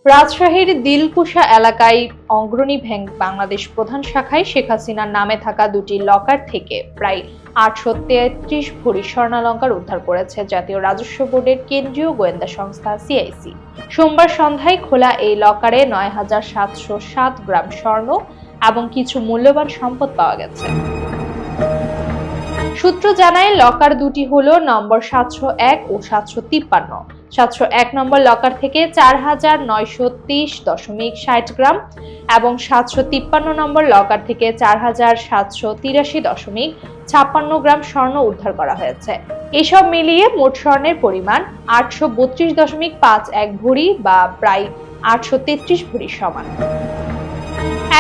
রাজশাহীর দিলকুশা এলাকায় অগ্রণী ব্যাংক বাংলাদেশ প্রধান শাখায় শেখ হাসিনার নামে থাকা দুটি লকার থেকে প্রায় ৮৩৩ ভরি স্বর্ণালংকার উদ্ধার করেছে জাতীয় রাজস্ব বোর্ডের কেন্দ্রীয় গোয়েন্দা সংস্থা সিআইসি। সোমবার সন্ধ্যায় খোলা এই লকারে ৯,৭০৭ গ্রাম স্বর্ণ এবং কিছু মূল্যবান সম্পদ পাওয়া গেছে। সূত্র জানায় লকার দুটি হলো নম্বর ৭০১ ও ৭৫৩। ৭০১ নম্বর লকার থেকে ৪,৯30.৬০ গ্রাম এবং ৭৫৩ নম্বর লকার থেকে ৪,৭৮৩.৫৬ গ্রাম স্বর্ণ উদ্ধার করা হয়েছে। এসব মিলিয়ে মোট স্বর্ণের পরিমাণ ৮৩২.৫১ ভরি বা প্রায় ৮৩৩ ভরির সমান।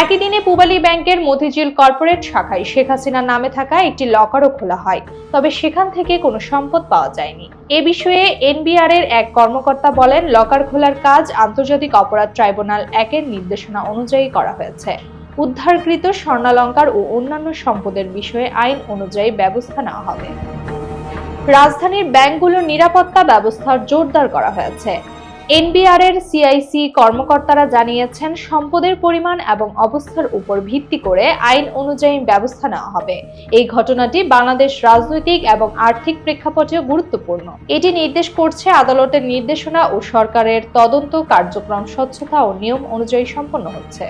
একই দিনে পূবালী ব্যাংকের মতিঝিল কর্পোরেট শাখায় শেখ হাসিনার নামে থাকা একটি লকারও খোলা হয়, তবে সেখান থেকে কোনো সম্পদ পাওয়া যায়নি। এ বিষয়ে এনবিআর এর এক কর্মকর্তা বলেন, লকার খোলার কাজ আন্তর্জাতিক অপরাধ ট্রাইব্যুনাল ১-এর নির্দেশনা অনুযায়ী করা হয়েছে। উদ্ধারকৃত স্বর্ণালংকার ও অন্যান্য সম্পদের বিষয়ে আইন অনুযায়ী ব্যবস্থা নেওয়া হবে। রাজধানীর ব্যাংকগুলোর নিরাপত্তা ব্যবস্থা জোরদার করা হয়েছে। এনবিআর এর সিআইসি কর্মকর্তারা জানিয়েছেন, সম্পদের পরিমাণ এবং অবস্থার উপর ভিত্তি করে আইন অনুযায়ী ব্যবস্থা নেওয়া হবে। এই ঘটনাটি বাংলাদেশ রাজনৈতিক এবং আর্থিক প্রেক্ষাপটেও গুরুত্বপূর্ণ। এটি নির্দেশ করছে আদালতের নির্দেশনা ও সরকারের তদন্ত কার্যক্রম স্বচ্ছতা ও নিয়ম অনুযায়ী সম্পন্ন হচ্ছে।